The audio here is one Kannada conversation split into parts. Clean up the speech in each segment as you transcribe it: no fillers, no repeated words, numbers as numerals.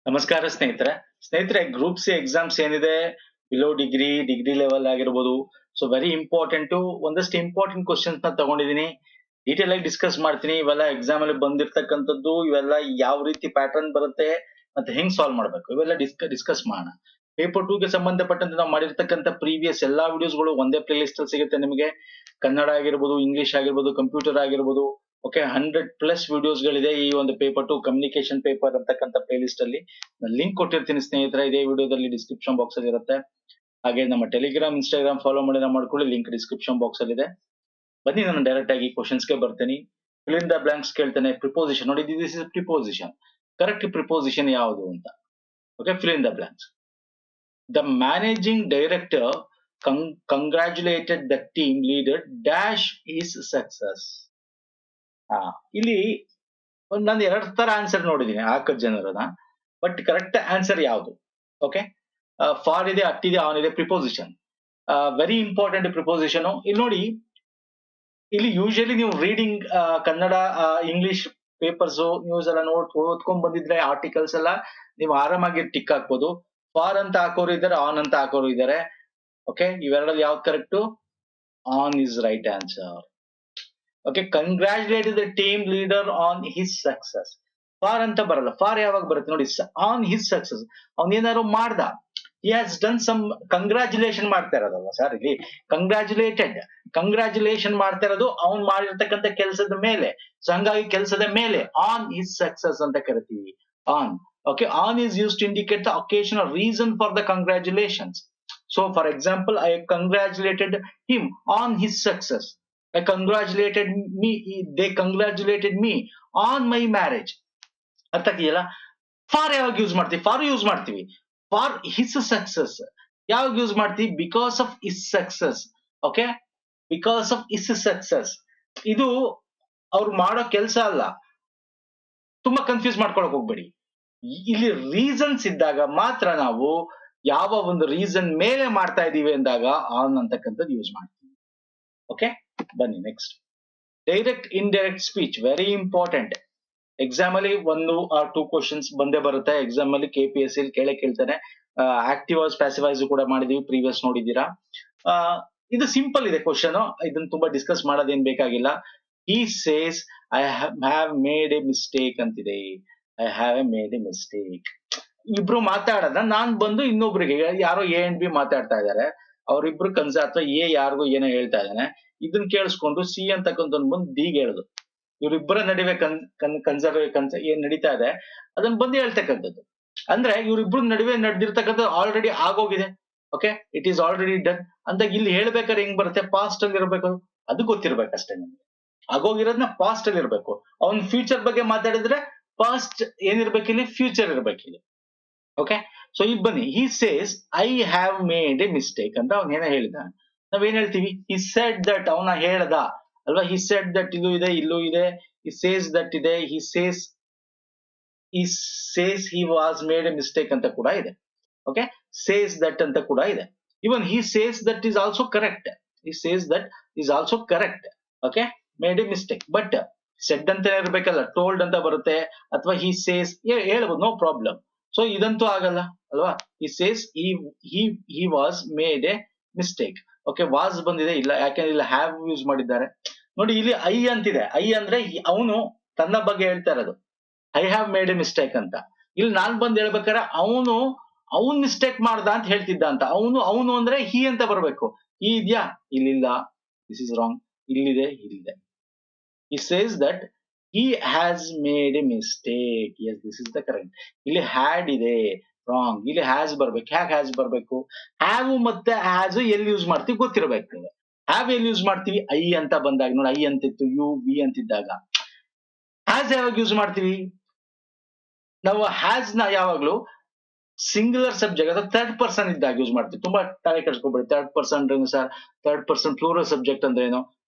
ನಮಸ್ಕಾರ ಸ್ನೇಹಿತರೆ ಗ್ರೂಪ್ ಸಿ ಎಕ್ಸಾಮ್ಸ್ ಏನಿದೆ ಬಿಲೋ ಡಿಗ್ರಿ ಲೆವೆಲ್ ಆಗಿರ್ಬೋದು. ಸೊ ವೆರಿ ಇಂಪಾರ್ಟೆಂಟ್ ಒಂದಷ್ಟು ಇಂಪಾರ್ಟೆಂಟ್ ಕ್ವಶನ್ಸ್ ನ ತಗೊಂಡಿದೀನಿ, ಡೀಟೇಲ್ ಆಗಿ ಡಿಸ್ಕಸ್ ಮಾಡ್ತೀನಿ. ಇವೆಲ್ಲ ಎಕ್ಸಾಮ್ ಅಲ್ಲಿ ಬಂದಿರ್ತಕ್ಕಂಥದ್ದು, ಇವೆಲ್ಲ ಯಾವ ರೀತಿ ಪ್ಯಾಟರ್ನ್ ಬರುತ್ತೆ ಮತ್ತೆ ಹೆಂಗ್ ಸಾಲ್ವ್ ಮಾಡ್ಬೇಕು ಇವೆಲ್ಲ ಡಿಸ್ಕಸ್ ಮಾಡೋಣ. ಪೇಪರ್ 2 ಗೆ ಸಂಬಂಧಪಟ್ಟಂತೆ ನಾವು ಮಾಡಿರ್ತಕ್ಕಂಥ ಪ್ರೀವಿಯಸ್ ಎಲ್ಲಾ ವಿಡಿಯೋಸ್ಗಳು ಒಂದೇ ಪ್ಲೇ ಲಿಸ್ಟ್ ಅಲ್ಲಿ ಸಿಗುತ್ತೆ ನಿಮಗೆ. ಕನ್ನಡ ಆಗಿರ್ಬೋದು, ಇಂಗ್ಲಿಷ್ ಆಗಿರ್ಬೋದು, ಕಂಪ್ಯೂಟರ್ ಆಗಿರ್ಬೋದು. ಓಕೆ, 100+ ವಿಡಿಯೋಸ್ ಗಳಿದೆ ಈ ಒಂದು ಪೇಪರ್ 2 ಕಮ್ಯುನಿಕೇಶನ್ ಪೇಪರ್ ಅಂತಕ್ಕಂಥ ಪ್ಲೇ ಲಿಸ್ಟ್ ಅಲ್ಲಿ. ಲಿಂಕ್ ಕೊಟ್ಟಿರ್ತೀನಿ ಸ್ನೇಹಿತರೆ, ಇದೇ ವಿಡಿಯೋದಲ್ಲಿ ಡಿಸ್ಕ್ರಿಪ್ಷನ್ ಬಾಕ್ಸ್ ಅಲ್ಲಿ ಇರುತ್ತೆ. ಹಾಗೆ ನಮ್ಮ ಟೆಲಿಗ್ರಾಮ್, ಇನ್ಸ್ಟಾಗ್ರಾಮ್ ಫಾಲೋ ಮಾಡ್ಕೊಳ್ಳಿ, ಲಿಂಕ್ ಡಿಸ್ಕ್ರಿಪ್ಷನ್ ಬಾಕ್ಸ್ ಅಲ್ಲಿ ಇದೆ. ಬನ್ನಿ ನಾನು ಡೈರೆಕ್ಟ್ ಆಗಿ ಕ್ವಶನ್ಸ್ ಗೆ ಬರ್ತೀನಿ. ಫಿಲ್ ಇನ್ ದ ಬ್ಲಾಂಕ್ಸ್ ಕೇಳ್ತಾನೆ. ಪ್ರಿಪೋಸಿಷನ್ ನೋಡಿ, this is preposition. Correct preposition ಯಾವುದು ಅಂತ. Okay, fill in the blanks. The managing director congratulated the team leader dash is success. ಇಲ್ಲಿ ನಾನು 2 ತರ ಆನ್ಸರ್ ನೋಡಿದೀನಿ ಹಾಕದ್ ಜನರನ್ನ, ಬಟ್ ಕರೆಕ್ಟ್ ಆನ್ಸರ್ ಯಾವುದು? ಓಕೆ, ಫಾರ್ ಇದೆ, ಅಟ್ ಇದೆ, ಆನ್ ಇದೆ. Preposition very important preposition. ಇಲ್ಲಿ ನೋಡಿ, ಇಲ್ಲಿ ಯೂಶಲಿ ನೀವು reading Kannada English papers news ಎಲ್ಲ ಓದ್ಕೊಂಡ್ ಬಂದಿದ್ರೆ ಆರ್ಟಿಕಲ್ಸ್ ಎಲ್ಲ ನೀವು ಆರಾಮಾಗಿ ಟಿಕ್ ಹಾಕ್ಬೋದು. ಫಾರ್ ಅಂತ ಹಾಕೋರು ಇದ್ದಾರೆ, ಆನ್ ಅಂತ ಹಾಕೋರು ಇದ್ದಾರೆ. ಓಕೆ, ಇವೆರಡಲ್ಲಿ ಯಾವ್ದು correct? On is right answer. Okay, congratulated the team leader on his success. For ಅಂತ ಬರಲ್ಲ, ಫಾರ್ ಯಾವಾಗ ಬರುತ್ತೆ ನೋಡಿ? On his success. ಅವನೇನಾದ್ರು ಮಾಡ್ದ, he has done some. Congratulation ಮಾಡ್ತಾ ಇರೋದಲ್ವ ಸರ್ ಇಲ್ಲಿ? ಕಂಗ್ರಾಚುಲೇಷನ್ ಮಾಡ್ತಾ ಇರೋದು ಅವ್ನ್ ಮಾಡಿರ್ತಕ್ಕಂಥ ಕೆಲಸದ ಮೇಲೆ. ಸೊ ಹಂಗಾಗಿ ಕೆಲಸದ ಮೇಲೆ ಆನ್ ಹಿಸ್ ಸಕ್ಸಸ್ ಅಂತ ಕರಿತೀವಿ, on. Okay, on is used to indicate the occasion or reason for the congratulations. So for example, I congratulated him on his success. I congratulated me, they congratulated me on my marriage. ಅರ್ಥ ಆಗ್ತಿದೆಯಲ್ಲ? ಫಾರ್ ಯಾವಾಗ ಯೂಸ್ ಮಾಡ್ತೀವಿ? ಫಾರ್ ಯೂಸ್ ಮಾಡ್ತೀವಿ ಫಾರ್ ಹಿಸ್ ಸಕ್ಸಸ್. ಯಾವಾಗ ಯೂಸ್ ಮಾಡ್ತೀವಿ? Because of his success. Okay, because of his success. ಇದು ಅವ್ರು ಮಾಡೋ ಕೆಲಸ ಅಲ್ಲ, ತುಂಬಾ ಕನ್ಫ್ಯೂಸ್ ಮಾಡ್ಕೊಳಕ್ ಹೋಗ್ಬೇಡಿ. ಇಲ್ಲಿ ರೀಸನ್ಸ್ ಇದ್ದಾಗ ಮಾತ್ರ ನಾವು ಯಾವ ಒಂದು ರೀಸನ್ ಮೇಲೆ ಮಾಡ್ತಾ ಇದೀವಿ ಅಂದಾಗ ಆನ್ ಅಂತಕ್ಕಂಥದ್ದು ಯೂಸ್ ಮಾಡ್ತೀವಿ. ಓಕೆ, ಬನ್ನಿ next. Direct indirect speech very important. Exam ಅಲ್ಲಿ 1 or 2 ಕ್ವಶನ್ಸ್ ಬಂದೇ ಬರುತ್ತೆ. ಎಕ್ಸಾಮ್ ಅಲ್ಲಿ KPSC ಕೇಳ್ತಾನೆ. ಆಕ್ಟಿವ್ ವಾಯ್ಸ್, ಪ್ಯಾಸಿವ್ ವಾಯ್ಸ್ ಕೂಡ ಮಾಡಿದೀವಿ, ಪ್ರೀವಿಯಸ್ ನೋಡಿದೀರಾ. ಇದು ಸಿಂಪಲ್ ಇದೆ ಕ್ವಶನ್, ಇದನ್ನ ತುಂಬಾ ಡಿಸ್ಕಸ್ ಮಾಡೋದೇನ್ ಬೇಕಾಗಿಲ್ಲ. He says I have made a mistake ಅಂತಿದೆ. I have made a mistake. ಇಬ್ರು ಮಾತಾಡೋದ, ನಾನ್ ಬಂದು ಇನ್ನೊಬ್ರಿಗೆ, ಯಾರೋ A and B ಮಾತಾಡ್ತಾ ಇದಾರೆ, ಅವ್ರಿಬ್ರು ಅಥವಾ A ಯಾರಿಗೋ ಏನೋ ಹೇಳ್ತಾ ಇದ್ದಾನೆ. ಇದನ್ನ ಕೇಳಿಸ್ಕೊಂಡು C ಅಂತಕ್ಕಂಥ ಬಂದು D ಗೆ ಹೇಳುದು. ಇವ್ರಿಬ್ಬರ ನಡುವೆ ಏನ್ ನಡೀತಾ ಇದೆ ಅದನ್ನ ಬಂದು ಹೇಳ್ತಕ್ಕಂಥದ್ದು. ಅಂದ್ರೆ ಇವ್ರಿಬ್ರು ನಡುವೆ ನಡೆದಿರ್ತಕ್ಕಂಥದ್ದು ಆಲ್ರೆಡಿ ಆಗೋಗಿದೆ. Okay, it is already done ಅಂತ ಇಲ್ಲಿ ಹೇಳ್ಬೇಕಾದ್ರೆ ಹೆಂಗ್ ಬರುತ್ತೆ? ಪಾಸ್ಟ್ ಅಲ್ಲಿ ಇರ್ಬೇಕು, ಅದು ಗೊತ್ತಿರ್ಬೇಕಷ್ಟೇ ನಿಮ್ಗೆ. ಆಗೋಗಿರೋದ್ನ ಪಾಸ್ಟ್ ಅಲ್ಲಿ ಇರ್ಬೇಕು. ಅವ್ನ್ ಫ್ಯೂಚರ್ ಬಗ್ಗೆ ಮಾತಾಡಿದ್ರೆ ಪಾಸ್ಟ್ ಏನಿರ್ಬೇಕು ಇಲ್ಲಿ? ಫ್ಯೂಚರ್ ಇರ್ಬೇಕಿಲ್ಲಿ. ಓಕೆ, ಸೊ ಈಗ ಬನ್ನಿ. He says I have made a mistake ಅಂತ ಅವ್ನ ಏನೋ ಹೇಳಿದ. ನಾವೇನ್ ಹೇಳ್ತೀವಿ? He said that. ಅವನ ಹೇಳ್ದ ಅಲ್ವಾ? He said that. ಇದು ಇದೆ, ಇಲ್ಲೂ ಇದೆ. ಹಿ ಸೇಸ್ ದಟ್ ಇದೆ. He says he was made a mistake ಅಂತ ಕೂಡ ಇದೆ. ಓಕೆ, ಸೇಸ್ ದಟ್ ಅಂತ ಕೂಡ ಇದೆ. ಇವನ್ he says that is also correct. He says that is also correct. Okay, made a mistake. But said ಅಂತ ಇರ್ಬೇಕಲ್ಲ, ಟೋಲ್ಡ್ ಅಂತ ಬರುತ್ತೆ, ಅಥವಾ ಹಿ ಸೇಸ್ ಹೇಳ್ಬೋದು, ನೋ ಪ್ರಾಬ್ಲಮ್. ಸೊ ಇದಂತೂ ಆಗಲ್ಲ ಅಲ್ವಾ? ಹಿ says he was made a mistake. Okay, was ಬಂದಿದೆ ಇಲ್ಲ, ಯಾಕೆಂದ್ರೆ ಇಲ್ಲ ಹ್ಯಾವ್ ಯೂಸ್ ಮಾಡಿದ್ದಾರೆ. ನೋಡಿ, ಇಲ್ಲಿ ಐ ಅಂತಿದೆ. ಐ ಅಂದ್ರೆ ಅವನು ತನ್ನ ಬಗ್ಗೆ ಹೇಳ್ತಾ ಇರೋದು, I have made a mistake ಅಂತ. ಇಲ್ಲಿ ನಾನ್ ಬಂದ್ ಹೇಳ್ಬೇಕಾದ್ರೆ ಅವನ್ ಮಿಸ್ಟೇಕ್ ಮಾಡ್ದ ಅಂತ ಹೇಳ್ತಿದ್ದ ಅಂತ. ಅವನು ಅಂದ್ರೆ ಹಿ ಅಂತ ಬರ್ಬೇಕು. ಈ ಇದ್ಯಾ? ಇಲ್ಲಿಲ್ಲ, ದಿಸ್ ಇಸ್ ರಾಂಗ್. ಇಲ್ಲಿದೆ, ಇಲ್ಲಿದೆ. He says that he has made a mistake. Yes, this is the correct. ಇಲ್ಲಿ had ಇದೆ, ರಾಂಗ್. ಇಲ್ಲಿ ಹ್ಯಾಸ್ ಬರ್ಬೇಕು. ಹ್ಯಾಕ್ ಹ್ಯಾಸ್ ಬರ್ಬೇಕು? ಹ್ಯಾವ್ ಮತ್ತೆ ಹ್ಯಾಸ್ ಎಲ್ಲಿ ಯೂಸ್ ಮಾಡ್ತೀವಿ ಗೊತ್ತಿರ್ಬೇಕು. ಹ್ಯಾವ್ ಎಲ್ಲಿ ಯೂಸ್ ಮಾಡ್ತೀವಿ? ಐ ಅಂತ ಬಂದಾಗ. ನೋಡಿ, ಐ ಅಂತಿತ್ತು, ಯು ವಿ ಅಂತಿದ್ದಾಗ. ಹ್ಯಾಸ್ ಯಾವಾಗ ಯೂಸ್ ಮಾಡ್ತೀವಿ ನಾವು? ಹ್ಯಾಸ್ ನ ಯಾವಾಗ್ಲೂ ಸಿಂಗ್ಯುಲರ್ ಸಬ್ಜೆಕ್ಟ್ ಅಥವಾ ಥರ್ಡ್ ಪರ್ಸನ್ ಇದ್ದಾಗ ಯೂಸ್ ಮಾಡ್ತೀವಿ. ತುಂಬಾ ತಲೆ ಕೆಡಿಸ್ಕೊಬೇಡಿ. Third person sir, third person plural subject ಅಂದ್ರೆ ಏನು?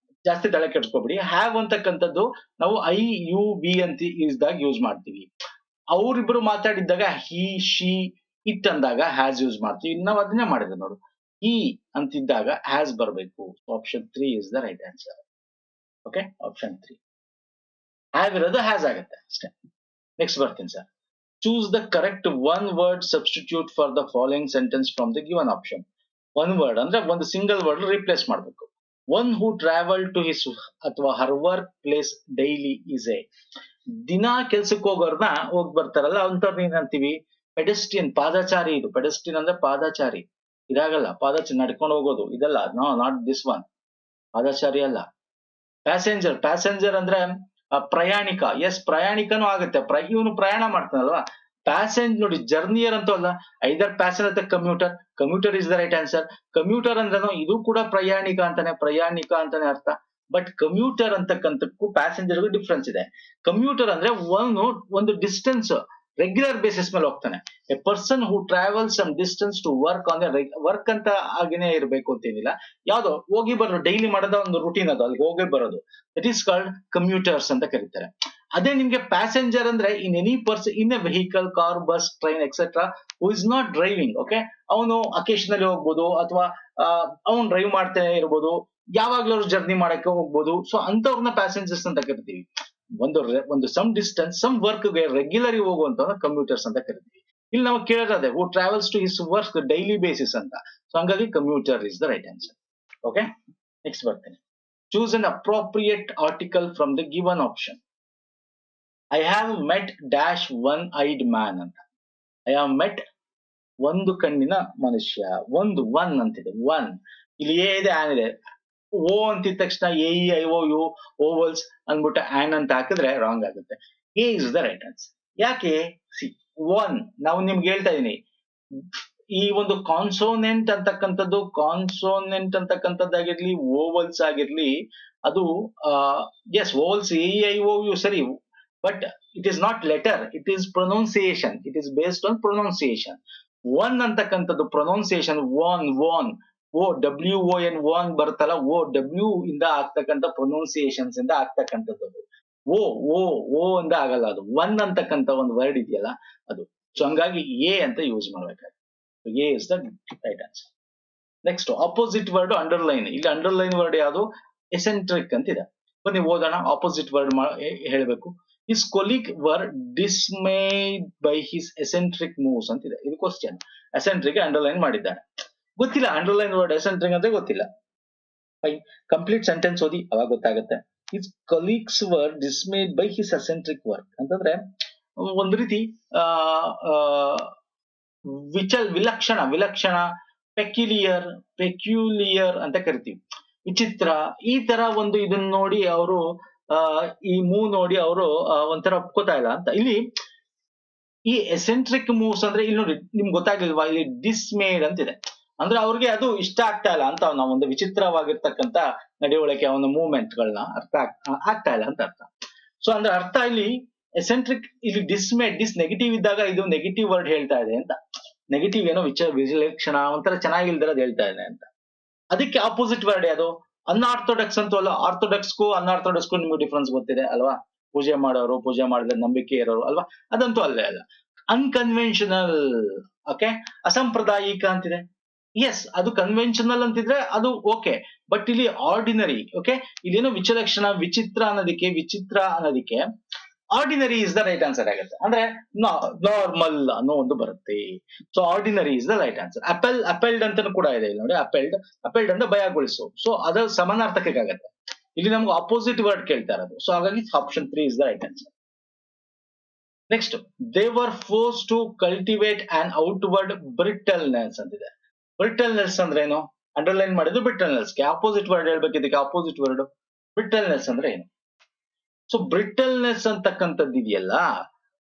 ಜಾಸ್ತಿ ತಲೆ ಕೆಡಿಸ್ಕೊಬೇಡಿ. ಹ್ಯಾವ್ ಅಂತಕ್ಕಂಥದ್ದು ನಾವು ಐ ಯು ವಿ ಅಂತ ಇದ್ದಾಗ ಯೂಸ್ ಮಾಡ್ತೀವಿ. ಅವ್ರಿಬ್ರು ಮಾತಾಡಿದ್ದಾಗ ಹಿ ಶಿ ಇಟ್ ಅಂದಾಗ ಹ್ಯಾಸ್ ಯೂಸ್ ಮಾಡ್ತೀವಿ. ನಾವು ಅದನ್ನೇ ಮಾಡಿದ್ವಿ ನೋಡು. ಹಿ ಅಂತಿದ್ದಾಗ ಹ್ಯಾಸ್ ಬರಬೇಕು. Option 3 is the right answer. Okay, option 3. Have ಇರೋದು ಹ್ಯಾಸ್ ಆಗುತ್ತೆ ಅಷ್ಟೇ. ನೆಕ್ಸ್ಟ್ ಬರ್ತೀನಿ sir. choose the correct one word substitute for the following sentence from the given option. One word ಅಂದ್ರೆ ಒಂದು ಸಿಂಗಲ್ ವರ್ಡ್ ರಿಪ್ಲೇಸ್ ಮಾಡಬೇಕು. One who travel to his ಅಥವಾ her work place daily is a. ದಿನಾ ಕೆಲ್ಸಕ್ಕೆ ಹೋಗೋರ್ನ ಹೋಗ್ ಬರ್ತಾರಲ್ಲ ಅಂತವ್ರನ್ನ ಏನಂತೀವಿ? ಪೆಡೆಸ್ಟ್ರಿಯನ್, ಪಾದಚಾರಿ. ಇದು ಪೆಡೆಸ್ಟ್ರಿಯನ್ ಅಂದ್ರೆ ಪಾದಚಾರಿ. ಇದಾಗಲ್ಲ ಪಾದಚಾರಿ ನಡ್ಕೊಂಡು ಹೋಗೋದು ಇದಲ್ಲ. No, not this one. ಪಾದಚಾರಿ ಅಲ್ಲ. ಪ್ಯಾಸೆಂಜರ್, ಪ್ಯಾಸೆಂಜರ್ ಅಂದ್ರೆ ಪ್ರಯಾಣಿಕ. ಎಸ್, ಪ್ರಯಾಣಿಕನೂ ಆಗುತ್ತೆ. ಇವನು ಪ್ರಯಾಣ ಮಾಡ್ತಾನಲ್ವಾ. ಪ್ಯಾಸೆಂಜರ್ ನೋಡಿ, ಜರ್ನಿಯರ್ ಅಂತೂ ಅಲ್ಲ. ಐದರ್ ಪ್ಯಾಸೆಂಜರ್ ಅಥವಾ commuter. Commuter is the right answer. Commuter ಅಂದ್ರೇನು, ಇದು ಕೂಡ ಪ್ರಯಾಣಿಕ ಅಂತಾನೆ ಅರ್ಥ. ಬಟ್ ಕಮ್ಯೂಟರ್ ಅಂತಕ್ಕಂಥಕ್ಕೂ ಪ್ಯಾಸೆಂಜರ್ಗೂ ಡಿಫ್ರೆನ್ಸ್ ಇದೆ. ಕಮ್ಯೂಟರ್ ಅಂದ್ರೆ ಒಂದು ಡಿಸ್ಟೆನ್ಸ್ ರೆಗ್ಯುಲರ್ ಬೇಸಿಸ್ ಮೇಲೆ ಹೋಗ್ತಾನೆ. A person who travel some distance to work on work ಅಂತ ಆಗೇನೆ ಇರಬೇಕು ಅಂತೇನಿಲ್ಲ. ಯಾವ್ದೋ ಹೋಗಿ ಬರೋದು, ಡೈಲಿ ಮಾಡೋದ ಒಂದು ರುಟೀನ್ ಅದು, ಅಲ್ಲಿ ಹೋಗಿ ಬರೋದು. ದಟ್ ಈಸ್ ಕಾಲ್ಡ್ ಕಮ್ಯೂಟರ್ಸ್ ಅಂತ ಕರೀತಾರೆ. ಅದೇ ನಿಮ್ಗೆ ಪ್ಯಾಸೆಂಜರ್ ಅಂದ್ರೆ in any person in a vehicle, car, bus, train etcetera who is not driving. Okay, ಅವನು ಅಕೇಶನಲಿ ಹೋಗ್ಬೋದು ಅಥವಾ ಅವನು ಡ್ರೈವ್ ಮಾಡ್ತಾನೆ ಇರ್ಬೋದು, ಯಾವಾಗ್ಲೂ ಜರ್ನಿ ಮಾಡಕ್ಕೆ ಹೋಗ್ಬೋದು. ಸೊ ಅಂತವ್ರನ್ನ ಪ್ಯಾಸೆಂಜರ್ಸ್ ಅಂತ ಕರಿತೀವಿ. ಒಂದು ಸಮ್ ಡಿಸ್ಟೆನ್ಸ್, ಸಮ್ ವರ್ಕ್ ಗೆ ರೆಗ್ಯುಲರಿ ಹೋಗುವಂತ ಕಮ್ಯೂಟರ್ಸ್ ಅಂತ ಕರಿತೀವಿ. ಇಲ್ಲಿ ನಾವು ಕೇಳೋದೇ who travels to his work daily basis ಅಂತ. ಸೊ ಹಂಗಾಗಿ commuter is the right answer. Okay, next ಬರ್ತೇನೆ. Choose an appropriate article from the given option. I have met dash one eyed man ಅಂತ. ಐ ಹ್ಯಾವ್ ಮೆಟ್ ಒಂದು ಕಣ್ಣಿನ ಮನುಷ್ಯ. ಒನ್ ಅಂತಿದೆ. ಒನ್ ಇಲ್ಲಿ ಎ ಇದೆ, ಆನ್ ಇದೆ. ಓ ಅಂತಿದ ತಕ್ಷಣ A E I O U vowels ಅಂದ್ಬಿಟ್ಟು ಆನ್ ಅಂತ ಹಾಕಿದ್ರೆ ರಾಂಗ್ ಆಗುತ್ತೆ. A is the right answer. ಯಾಕೆ? ಸಿ, ಒನ್ ನಾವು ನಿಮ್ಗೆ ಹೇಳ್ತಾ ಇದೀನಿ, ಈ ಒಂದು ಕಾನ್ಸೋನೆಂಟ್ ಅಂತಕ್ಕಂಥದ್ದಾಗಿರ್ಲಿ, ಓವಲ್ಸ್ ಆಗಿರ್ಲಿ, ಅದು yes vowels A E I O U ಸರಿ, but it is not letter, it is pronunciation. It is based on pronunciation. One ಅಂತಕ್ಕಂಥದ್ದು pronunciation own O W O N own ಬರುತ್ತಲ್ಲ, ಓ ಡಬ್ಲ್ಯೂ ಇಂದ ಆಗ್ತಕ್ಕಂಥ ಪ್ರೊನೌನ್ಸಿಯೇಷನ್ಸ್ ಇಂದ ಆಗ್ತಕ್ಕಂಥದ್ದು. ಓ ಓ ಓ ಇಂದ ಆಗಲ್ಲ ಅದು. ಒನ್ ಅಂತಕ್ಕಂಥ ಒಂದು ವರ್ಡ್ ಇದೆಯಲ್ಲ ಅದು. ಸೊ ಹಂಗಾಗಿ ಎ ಅಂತ ಯೂಸ್ ಮಾಡ್ಬೇಕಾಗುತ್ತೆ. A is the right answer. Next opposite word underline. ಇಲ್ಲಿ ಅಂಡರ್ಲೈನ್ ವರ್ಡ್ ಯಾವುದು? ಎಸೆಂಟ್ರಿಕ್ ಅಂತಿದೆ. ಬನ್ನಿ ಓದೋಣ. ಆಪೋಸಿಟ್ ವರ್ಡ್ ಹೇಳಬೇಕು. His colleague were dismayed by his eccentric moves ಅಂತಿದೆ. ಇದು ಕ್ವಶನ್. ಎಸೆಂಟ್ರಿಕ್ ಅಂಡರ್ಲೈನ್ ಮಾಡಿದ್ದಾನೆ. ಗೊತ್ತಿಲ್ಲ ಅಂಡರ್ಲೈನ್ ವರ್ಡ್ ಎಸೆಂಟ್ರಿಕ್ ಅಂತ ಗೊತ್ತಿಲ್ಲ. ಕಂಪ್ಲೀಟ್ ಸೆಂಟೆನ್ಸ್ ಓದಿ ಅವಾಗ ಗೊತ್ತಾಗುತ್ತೆ. His colleagues were dismayed by his eccentric work ಅಂತಂದ್ರೆ ಒಂದು ರೀತಿ ವಿಲಕ್ಷಣ, ಪೆಕ್ಯುಲಿಯರ್ ಅಂತ ಕರಿತೀವಿ. ವಿಚಿತ್ರ, ಈ ತರ ಒಂದು ಇದನ್ನ ನೋಡಿ ಅವರು ಈ ಮೂವ್ ನೋಡಿ ಅವರು ಒಂಥರ ಒಪ್ಕೋತಾ ಇಲ್ಲ ಅಂತ. ಇಲ್ಲಿ ಈ ಎಸೆಂಟ್ರಿಕ್ ಮೂವ್ಸ್ ಅಂದ್ರೆ ಇಲ್ಲಿ ನೋಡಿ ನಿಮ್ಗೆ ಗೊತ್ತಾಗ್ಲಿಲ್ವಾ? ಇಲ್ಲಿ ಡಿಸ್ಮೇಡ್ ಅಂತಿದೆ. ಅಂದ್ರೆ ಅವ್ರಿಗೆ ಅದು ಇಷ್ಟ ಆಗ್ತಾ ಇಲ್ಲ ಅಂತ, ನಾವು ಒಂದು ವಿಚಿತ್ರವಾಗಿರ್ತಕ್ಕಂಥ ನಡವಳಿಕೆ, ಒಂದು ಮೂವ್ಮೆಂಟ್ ಗಳನ್ನ ಆಗ್ತಾ ಇಲ್ಲ ಅಂತ ಅರ್ಥ. ಸೊ ಅಂದ್ರೆ ಅರ್ಥ ಇಲ್ಲಿ ಎಸೆಂಟ್ರಿಕ್, ಇಲ್ಲಿ ಡಿಸ್ಮೇಡ್, ನೆಗೆಟಿವ್ ಇದ್ದಾಗ ಇದು ನೆಗೆಟಿವ್ ವರ್ಡ್ ಹೇಳ್ತಾ ಇದೆ ಅಂತ. ನೆಗೆಟಿವ್ ಏನೋ ವಿಲಕ್ಷಣ, ಒಂಥರ ಚೆನ್ನಾಗಿಲ್ದಿರೋದು ಹೇಳ್ತಾ ಇದೆ ಅಂತ. ಅದಕ್ಕೆ ಆಪೋಸಿಟ್ ವರ್ಡ್ ಯಾವುದು? ಅನ್ಆರ್ಥೋಡಕ್ಸ್ ಅಂತೂ ಅಲ್ಲ. ಆರ್ಥೋಡಕ್ಸ್ಗೂ ಅನ್ಆರ್ಥೋಡಕ್ಸ್ಗೂ ನಿಮ್ಗೆ ಡಿಫ್ರೆನ್ಸ್ ಗೊತ್ತಿದೆ ಅಲ್ವಾ? ಪೂಜೆ ಮಾಡೋರು, ಪೂಜೆ ಮಾಡಿದ್ರೆ ನಂಬಿಕೆ ಇರೋರು ಅಲ್ವಾ? ಅದಂತೂ ಅಲ್ಲೇ ಅಲ್ಲ. ಅನ್ಕನ್ವೆನ್ಷನಲ್, ಓಕೆ, ಅಸಾಂಪ್ರದಾಯಿಕ ಅಂತಿದೆ. ಎಸ್, ಅದು ಕನ್ವೆನ್ಷನಲ್ ಅಂತಿದ್ರೆ ಅದು ಓಕೆ, ಬಟ್ ಇಲ್ಲಿ ಆರ್ಡಿನರಿ. ಓಕೆ, ಇಲ್ಲೇನೋ ವಿಚಿತ್ರ ಅನ್ನೋದಕ್ಕೆ ordinary is the right answer ಆಗುತ್ತೆ. ಅಂದ್ರೆ ನಾರ್ಮಲ್ ಅನ್ನೋ ಒಂದು ಬರುತ್ತೆ. So ordinary is the right answer. ಅಪೆಲ್ಡ್ ಅಂತಾನು ಕೂಡ ಇದೆ ಇಲ್ಲಿ ನೋಡಿ. ಅಪೆಲ್ಡ್ ಅಂದ್ರೆ ಭಯಗೊಳಿಸು. ಸೊ ಅದು ಸಮಾನಾರ್ಥಕ ಆಗತ್ತೆ. ಇಲ್ಲಿ ನಮ್ಗೆ ಆಪೋಸಿಟ್ ವರ್ಡ್ ಕೇಳ್ತಾ ಇರೋದು. ಸೊ ಹಾಗಾಗಿ option 3 is the right answer. Next, they were forced to cultivate an outward brittleness ಅಂತಿದೆ. ಬ್ರಿಟಲ್ನೆಸ್ ಅಂದ್ರೆ ಏನು? ಅಂಡರ್ಲೈನ್ ಮಾಡಿದ್ದು ಬ್ರಿಟಲ್ನೆಸ್ಗೆ. ಆಪೋಸಿಟ್ ವರ್ಡ್ ಹೇಳ್ಬೇಕು ಇದಕ್ಕೆ. ಆಪೋಸಿಟ್ ವರ್ಡ್ ಬ್ರಿಟಲ್ನೆಸ್ ಅಂದ್ರೆ ಏನು? ಸೊ ಬ್ರಿಟಲ್ನೆಸ್ ಅಂತಕ್ಕಂಥದ್ದು ಇದೆಯಲ್ಲ,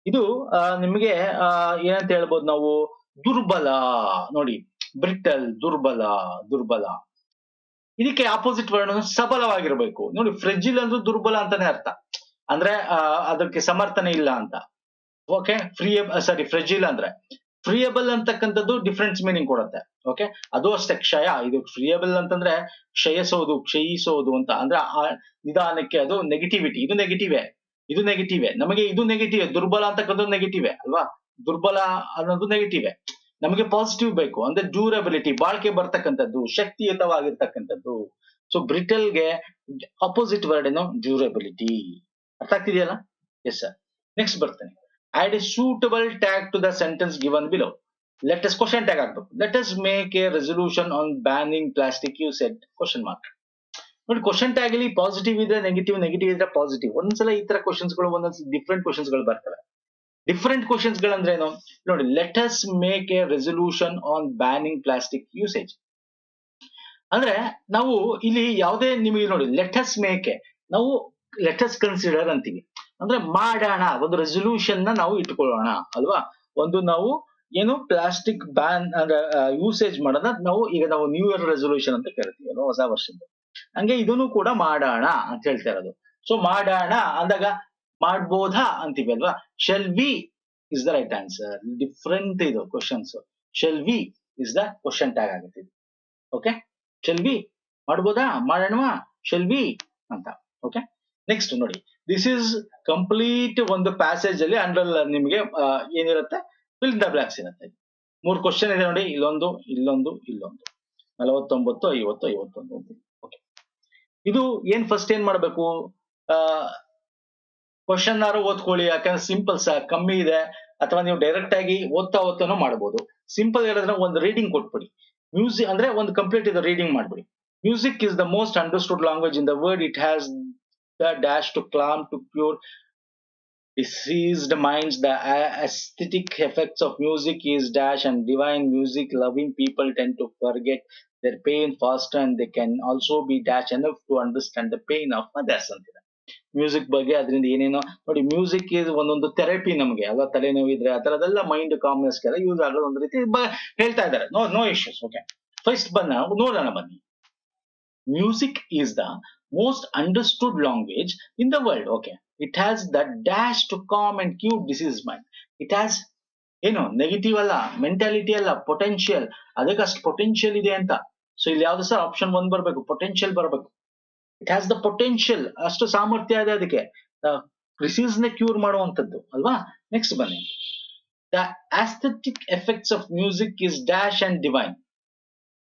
ಇದು ನಿಮಗೆ ಏನಂತ ಹೇಳ್ಬೋದು ನಾವು? ದುರ್ಬಲ. ನೋಡಿ, ಬ್ರಿಟಲ್, ದುರ್ಬಲ. ಇದಕ್ಕೆ ಆಪೋಸಿಟ್ ವರ್ಡ್ ಸಬಲವಾಗಿರ್ಬೇಕು. ನೋಡಿ, ಫ್ರೆಜಿಲ್ ಅಂದ್ರೆ ದುರ್ಬಲ ಅಂತಾನೆ ಅರ್ಥ. ಅಂದ್ರೆ ಅದಕ್ಕೆ ಸಮರ್ಥನೆ ಇಲ್ಲ ಅಂತ. ಓಕೆ, ಫ್ರೆಜಿಲ್ ಅಂದ್ರೆ ಫ್ರಿಯಬಲ್ ಅಂತಕ್ಕಂಥದ್ದು ಡಿಫ್ರೆಂಟ್ ಮೀನಿಂಗ್ ಕೊಡುತ್ತೆ. ಓಕೆ, ಅದು ಅಷ್ಟೇ. ಕ್ಷಯ, ಇದು ಫ್ರಿಯಬಲ್ ಅಂತಂದ್ರೆ ಕ್ಷಯಿಸೋದು ಅಂತ. ಅಂದ್ರೆ ನಿಧಾನಕ್ಕೆ, ಅದು ನೆಗೆಟಿವಿಟಿ. ಇದು ನೆಗೆಟಿವೇ. ನಮಗೆ ಇದು ನೆಗೆಟಿವ್. ದುರ್ಬಲ ಅಂತಕ್ಕಂಥದ್ದು ನೆಗೆಟಿವೇ ಅಲ್ವಾ? ದುರ್ಬಲ ಅನ್ನೋದು ನೆಗೆಟಿವೇ. ನಮಗೆ ಪಾಸಿಟಿವ್ ಬೇಕು. ಅಂದ್ರೆ ಡ್ಯೂರಬಿಲಿಟಿ, ಬಾಳ್ಕೆ ಬರ್ತಕ್ಕಂಥದ್ದು, ಶಕ್ತಿಯುತವಾಗಿರ್ತಕ್ಕಂಥದ್ದು. ಸೊ ಬ್ರಿಟಲ್ಗೆ ಅಪೋಸಿಟ್ ವರ್ಡ್ ಏನು? ಡ್ಯೂರಬಿಲಿಟಿ. ಅರ್ಥ ಆಗ್ತಿದೆಯಲ್ಲ? Yes sir. ನೆಕ್ಸ್ಟ್ ಬರ್ತೇನೆ. Add a suitable tag to the sentence given below. Let us question tag ಆಗ್ಬೇಕು. Let us make a resolution on banning plastic usage question mark. ನೋಡಿ ಕ್ವಶನ್ ಟ್ಯಾಗ್ ಅಲ್ಲಿ ಪಾಸಿಟಿವ್ ಇದ್ರೆ ನೆಗೆಟಿವ್, ನೆಗೆಟಿವ್ ಇದ್ರೆ ಪಾಸಿಟಿವ್. ಒಂದ್ಸಲ ಈ ತರ ಕ್ವಶನ್ಸ್ ಗಳು ಒಂದೊಂದು ಡಿಫ್ರೆಂಟ್ ಕ್ವಶನ್ಸ್ ಗಳು ಬರ್ತವೆ. ಡಿಫ್ರೆಂಟ್ ಕ್ವಶನ್ಸ್ ಗಳಂದ್ರೆ ಏನು ನೋಡಿ, let us make A resolution on banning plastic usage ಅಂದ್ರೆ ನಾವು ಇಲ್ಲಿ ಯಾವುದೇ ನಿಮಗೆ ನೋಡಿ ಲೆಟ್ ಅಸ್ ಮೇಕ್ ನಾವು ಲೆಟ್ ಅಸ್ ಕನ್ಸಿಡರ್ ಅಂತೀವಿ ಅಂದ್ರೆ ಮಾಡೋಣ, ಒಂದು ರೆಸೊಲ್ಯೂಷನ್ ನ ನಾವು ಇಟ್ಕೊಳ್ಳೋಣ ಅಲ್ವಾ. ಒಂದು ನಾವು ಏನು ಪ್ಲಾಸ್ಟಿಕ್ ಬ್ಯಾನ್ ಅಂದ್ರೆ ಯೂಸೇಜ್ ಮಾಡೋಣ ನಾವು ಈಗ ನಾವು ನ್ಯೂ ಇಯರ್ ರೆಸೊಲ್ಯೂಷನ್ ಅಂತ ಕರಿತೀವಿ ಅಲ್ವಾ, ಹೊಸ ವರ್ಷದ್ದು. ಹಂಗೆ ಇದನ್ನು ಕೂಡ ಮಾಡೋಣ ಅಂತ ಹೇಳ್ತಾ ಇರೋದು. ಸೊ ಮಾಡೋಣ ಅಂದಾಗ ಮಾಡ್ಬೋದಾ ಅಂತೀವಿ ಅಲ್ವಾ. Shall we is the right answer. Different ಇದು questions. Shall we is the question tag ಆಗುತ್ತೆ. ಓಕೆ, ಶೆಲ್ ವಿ ಮಾಡ್ಬೋದಾ, ಮಾಡೋಣವಾ, ಶೆಲ್ ವಿ ಅಂತ. ಓಕೆ, ನೆಕ್ಸ್ಟ್ ನೋಡಿ, ದಿಸ್ ಇಸ್ ಕಂಪ್ಲೀಟ್ ಒಂದು ಪ್ಯಾಸೇಜ್ ಅಲ್ಲಿ ಅಂಡರ್ ನಿಮಗೆ ಏನಿರುತ್ತೆ, ಫಿಲ್ ದ ಬ್ಲಾಕ್ಸ್ ಇರುತ್ತೆ. 3 ಕ್ವಶನ್ ಇದೆ ನೋಡಿ, ಇಲ್ಲೊಂದು, ಇಲ್ಲೊಂದು, ಇಲ್ಲೊಂದು. 49, 50, 51. ಓಕೆ, ಇದು ಏನ್ ಫಸ್ಟ್ ಏನ್ ಮಾಡ್ಬೇಕು, ಕ್ವಶನ್ ಓದ್ಕೊಳ್ಳಿ. ಯಾಕಂದ್ರೆ ಸಿಂಪಲ್ ಕಮ್ಮಿ ಇದೆ, ಅಥವಾ ನೀವು ಡೈರೆಕ್ಟ್ ಆಗಿ ಓದ್ತಾನು ಮಾಡಬಹುದು. ಸಿಂಪಲ್ ಹೇಳಿದ್ರೆ ಒಂದು ರೀಡಿಂಗ್ ಕೊಟ್ಬಿಡಿ. ಮ್ಯೂಸಿಕ್ ಅಂದ್ರೆ ಒಂದು ಕಂಪ್ಲೀಟ್ ಇದು ರೀಡಿಂಗ್ ಮಾಡ್ಬಿಡಿ. Music is the most understood language in the world. It has the dash to calm to pure diseased minds. The aesthetic effects of music is dash and divine. Music loving people tend to forget their pain faster, and they can also be dash enough to understand the pain of others ಅಂತಿದೆ. ಮ್ಯೂಸಿಕ್ ಬಗ್ಗೆ ಅದರಿಂದ ಏನೇನೋ ನೋಡಿ. ಮ್ಯೂಸಿಕ್ ಇಸ್ ಒಂದೊಂದು ಥೆರಪಿ ನಮಗೆ ಅಲ್ವಾ, ತಲೆನೋವು ಇದ್ರೆ ಆ ತರದೆಲ್ಲ ಮೈಂಡ್ ಕಾಮ್ನೆಸ್ಗೆಲ್ಲ ಯೂಸ್ ಆಗೋದು ಒಂದು ರೀತಿ ಹೇಳ್ತಾ ಇದ್ದಾರೆ. No issues. ಓಕೆ, ಫಸ್ಟ್ ನೋಡೋಣ ಬನ್ನಿ. Music is the most understood language in the world. Okay, it has the dash to calm and cure disease mind. It has ಏನು ನೆಗೆಟಿವ್ ಅಲ್ಲ, ಮೆಂಟಾಲಿಟಿ ಅಲ್ಲ, ಪೊಟೆನ್ಶಿಯಲ್. ಅದಕ್ಕೆ ಅಷ್ಟು ಪೊಟೆನ್ಶಿಯಲ್ ಇದೆ ಅಂತ. ಸೊ ಇಲ್ಲಿ ಯಾವ್ದು ಸರ್ ಆಪ್ಷನ್ 1 ಬರಬೇಕು, ಪೊಟೆನ್ಶಿಯಲ್ ಬರಬೇಕು. ಇಟ್ ಹ್ಯಾಸ್ ದ ಪೊಟೆನ್ಶಿಯಲ್, ಅಷ್ಟು ಸಾಮರ್ಥ್ಯ ಇದೆ ಅದಕ್ಕೆ ಡಿಸೀಸ್ ನ ಕ್ಯೂರ್ ಮಾಡುವಂತದ್ದು ಅಲ್ವಾ. ನೆಕ್ಸ್ಟ್ ಬನ್ನಿ. The aesthetic effects of music is dash and divine.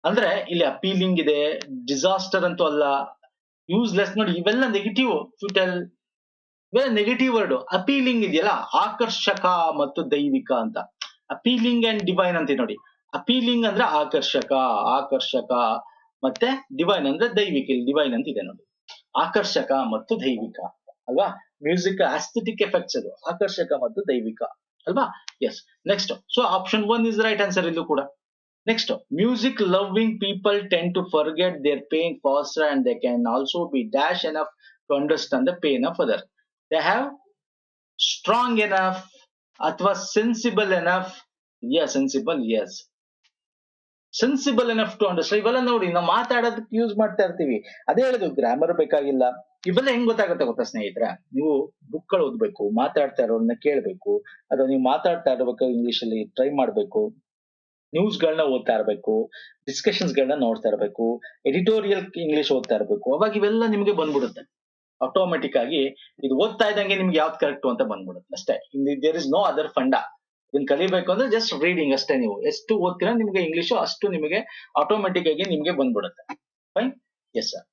ಅಂದ್ರೆ ಇಲ್ಲಿ ಅಪೀಲಿಂಗ್ ಇದೆ, ಡಿಸಾಸ್ಟರ್ ಅಂತೂ ಅಲ್ಲ, ಯೂಸ್ಲೆಸ್. ನೋಡಿ ಇವೆಲ್ಲ ನೆಗೆಟಿವ್, ಫ್ಯೂಟಲ್, ಇವೆಲ್ಲ ನೆಗೆಟಿವ್ ವರ್ಡ್. ಅಪೀಲಿಂಗ್ ಇದೆಯಲ್ಲ, ಆಕರ್ಷಕ ಮತ್ತು ದೈವಿಕ ಅಂತ. ಅಪೀಲಿಂಗ್ ಅಂಡ್ ಡಿವೈನ್ ಅಂತ ನೋಡಿ. ಅಪೀಲಿಂಗ್ ಅಂದ್ರೆ ಆಕರ್ಷಕ, ಆಕರ್ಷಕ, ಮತ್ತೆ ಡಿವೈನ್ ಅಂದ್ರೆ ದೈವಿಕ. ಇಲ್ಲಿ ಡಿವೈನ್ ಅಂತ ಇದೆ ನೋಡಿ, ಆಕರ್ಷಕ ಮತ್ತು ದೈವಿಕ ಅಲ್ವಾ. ಮ್ಯೂಸಿಕ್ ಆಸ್ಥೆಟಿಕ್ ಎಫೆಕ್ಟ್ಸ್ ಅದು ಆಕರ್ಷಕ ಮತ್ತು ದೈವಿಕ ಅಲ್ವಾ. Yes, next. So option 1 is right answer ಇಲ್ಲೂ ಕೂಡ. Next, music loving people tend to forget their pain faster, and they can also be dash enough to understand the pain of other. They have strong enough ಅಥವಾ sensible enough. Sensible, yes, sensible enough to understand. ಇವೆಲ್ಲ ನೋಡಿ ನಾವು ಮಾತಾಡೋದಕ್ಕೆ ಯೂಸ್ ಮಾಡ್ತಾ ಇರ್ತೀವಿ. ಅದೇ ಹೇಳಿದ್ರು, ಗ್ರಾಮರ್ ಬೇಕಾಗಿಲ್ಲ. ಇವೆಲ್ಲ ಹೆಂಗ್ ಗೊತ್ತಾಗುತ್ತೆ ಗೊತ್ತಾ ಸ್ನೇಹಿತರ, ನೀವು ಬುಕ್ ಗಳು ಓದ್ಬೇಕು, ಮಾತಾಡ್ತಾ ಇರೋದನ್ನ ಕೇಳ್ಬೇಕು, ಅಥವಾ ನೀವು ಮಾತಾಡ್ತಾ ಇರ್ಬೇಕು ಇಂಗ್ಲಿಷ್ ಅಲ್ಲಿ ಟ್ರೈ ಮಾಡ್ಬೇಕು, ನ್ಯೂಸ್ ಗಳನ್ನ ಓದ್ತಾ ಇರ್ಬೇಕು, ಡಿಸ್ಕಷನ್ಸ್ ಗಳನ್ನ ನೋಡ್ತಾ ಇರ್ಬೇಕು, ಎಡಿಟೋರಿಯಲ್ ಇಂಗ್ಲಿಷ್ ಓದ್ತಾ ಇರ್ಬೇಕು. ಅವಾಗ ಇವೆಲ್ಲ ನಿಮ್ಗೆ ಬಂದ್ಬಿಡುತ್ತೆ ಆಟೋಮೆಟಿಕ್ ಆಗಿ. ಇದು ಓದ್ತಾ ಇದ್ದಂಗೆ ನಿಮ್ಗೆ ಯಾವ್ದು ಕರೆಕ್ಟ್ ಅಂತ ಬಂದ್ಬಿಡುತ್ತೆ ಅಷ್ಟೇ. There is no other funda. ಇದನ್ನ ಕಲಿಬೇಕು ಅಂದ್ರೆ ಜಸ್ಟ್ ರೀಡಿಂಗ್ ಅಷ್ಟೇ. ನೀವು ಎಷ್ಟು ಓದ್ತೀರಾ ನಿಮ್ಗೆ ಇಂಗ್ಲಿಷು ಅಷ್ಟು ನಿಮಗೆ ಆಟೋಮೆಟಿಕ್ ಆಗಿ ನಿಮ್ಗೆ ಬಂದ್ಬಿಡುತ್ತೆ. Fine, S sir.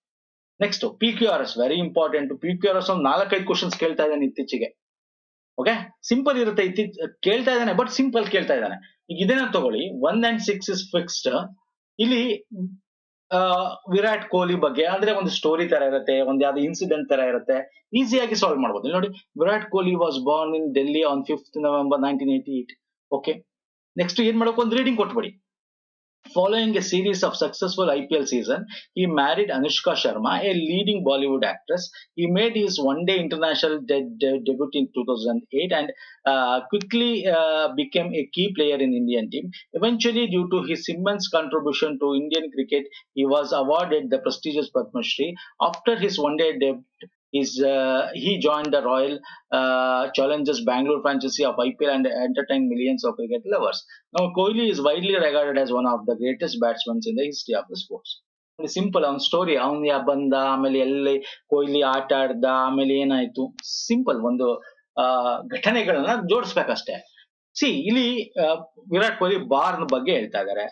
Next, PQRS very important. PQRS ಒಂದು 4-5 ಕ್ವಶನ್ಸ್ ಕೇಳ್ತಾ ಇದ್ದಾನೆ ಇತ್ತೀಚೆಗೆ. ಓಕೆ, ಸಿಂಪಲ್ ಇರುತ್ತೆ, ಕೇಳ್ತಾ ಇದ್ದಾನೆ, ಬಟ್ ಸಿಂಪಲ್ ಕೇಳ್ತಾ ಇದ್ದಾನೆ. ಈಗ ಇದನ್ನ ತಗೊಳ್ಳಿ, 1 and 6 ಇಸ್ ಫಿಕ್ಸ್ಡ್. ಇಲ್ಲಿ ವಿರಾಟ್ ಕೊಹ್ಲಿ ಬಗ್ಗೆ ಅಂದ್ರೆ ಒಂದು ಸ್ಟೋರಿ ತರ ಇರುತ್ತೆ, ಒಂದ್ ಯಾವ್ದು ಇನ್ಸಿಡೆಂಟ್ ತರ ಇರುತ್ತೆ, ಈಸಿಯಾಗಿ ಸಾಲ್ವ್ ಮಾಡ್ಬೋದು. ನೋಡಿ, Virat Kohli was born in Delhi on 5th November 1988. Okay, next ಏನ್ ಮಾಡಬೇಕು, ಒಂದು ರೀಡಿಂಗ್ ಕೊಟ್ಬಿಡಿ. Following a series of successful IPL season, he married Anushka Sharma, a leading Bollywood actress. He made his one-day international debut in 2008 and quickly became a key player in Indian team. Eventually, due to his immense contribution to Indian cricket, he was awarded the prestigious Padma Shri. After his one-day debut, he joined the Royal Challengers Bangalore franchise of IPL and entertained millions of cricket lovers. Now, Kohli is widely regarded as one of the greatest batsmen in the history of the sports. Simple ಅವನ ಸ್ಟೋರಿ, ಅವನ ಬಂದ, ಆಮೇಲೆ ಎಲ್ಲಿ ಕೊಹ್ಲಿ ಆಟ ಆಡ್ದ, ಆಮೇಲೆ ಏನಾಯ್ತು, ಸಿಂಪಲ್ ಒಂದು ಘಟನೆಗಳನ್ನ ಜೋಡಿಸ್ಬೇಕಷ್ಟೇ. ಇಲ್ಲಿ ವಿರಾಟ್ ಕೊಹ್ಲಿ ಬಾರ್ನ್ ಬಗ್ಗೆ ಹೇಳ್ತಾ ಇದಾರೆ.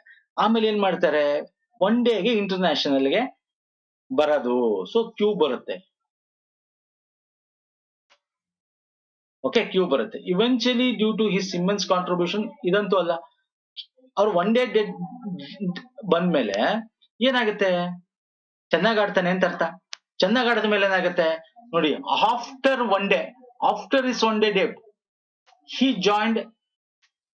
ಆಮೇಲೆ ಏನ್ ಮಾಡ್ತಾರೆ, ಒನ್ ಡೇಗೆ ಇಂಟರ್ನ್ಯಾಷನಲ್ಗೆ ಬರೋದು. ಸೊ ಕ್ಯೂ ಬರುತ್ತೆ. ಓಕೆ ಕ್ಯೂ ಬರುತ್ತೆ. Eventually due to his immense contribution, ಇದಂತೂ ಅಲ್ಲ, ಅವ್ರು ಒನ್ ಡೇ ಡೆಡ್ ಬಂದ್ಮೇಲೆ ಏನಾಗುತ್ತೆ, ಚೆನ್ನಾಗ್ ಆಡ್ತಾನೆ ಅಂತ ಅರ್ಥ. ಚೆನ್ನಾಗ್ ಆಡಿದ ಮೇಲೆ ಏನಾಗುತ್ತೆ ನೋಡಿ, after one day, after is one day dead he joined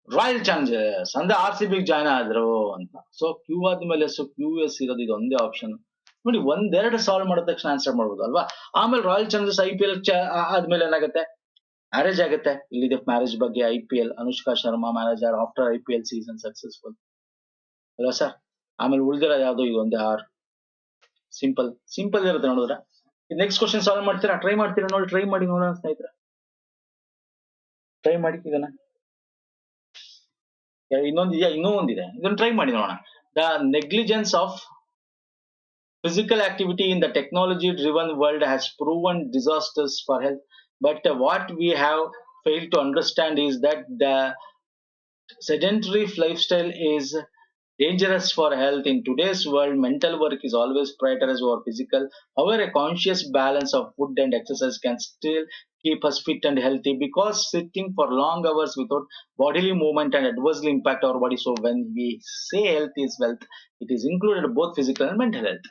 royal Challengers ಅಂದ್ರೆ RCB ಜಾಯ್ನ್ ಆದ್ರು ಅಂತ. ಸೊ ಕ್ಯೂ ಆದ್ಮೇಲೆ ಸೊ QS ಇರೋದು ಇದು ಒಂದೇ ಆಪ್ಷನ್ ನೋಡಿ. ಒಂದೆರಡು ಸಾಲ್ವ್ ಮಾಡಿದ ತಕ್ಷಣ ಆನ್ಸರ್ ಮಾಡ್ಬೋದು ಅಲ್ವಾ. ಆಮೇಲೆ ರಾಯಲ್ ಚಾಲೆಂಜರ್ಸ್ IPL ಆದ್ಮೇಲೆ ಏನಾಗುತ್ತೆ, ಮ್ಯಾರೇಜ್ ಆಗುತ್ತೆ. ಇಲ್ಲಿದೆ ಮ್ಯಾರೇಜ್ ಬಗ್ಗೆ, IPL Anushka Sharma manager after IPL season successful ಅಲ್ವಾ ಸರ್. ಆಮೇಲೆ ಉಳಿದಿರೋ ಯಾವ್ದು ಇದು ಒಂದೇ ಆರ್. ಸಿಂಪಲ್ ಸಿಂಪಲ್ ಇರುತ್ತೆ ನೋಡಿದ್ರೆ. ನೆಕ್ಸ್ಟ್ ಕ್ವಶನ್ ಸಾಲ್ವ್ ಮಾಡ್ತೀರಾ, ಟ್ರೈ ಮಾಡ್ತೀರಾ ನೋಡಿ, ಟ್ರೈ ಮಾಡಿ ನೋಡೋಣ ಸ್ನೇಹಿತರೆ, ಟ್ರೈ ಮಾಡಿ ಇದನ್ನ. ಇನ್ನೊಂದಿದೆಯಾ, ಇನ್ನೂ ಒಂದಿದೆ, ಇದನ್ನ ಟ್ರೈ ಮಾಡಿ ನೋಡೋಣ. The negligence of physical activity in the technology driven world has proven disastrous for health, but what we have failed to understand is that the sedentary lifestyle is dangerous for health. In today's world, mental work is always prioritized over physical. However, a conscious balance of food and exercise can still keep us fit and healthy, because sitting for long hours without bodily movement and adversely impact our body. So when we say health is wealth, it is included both physical and mental health.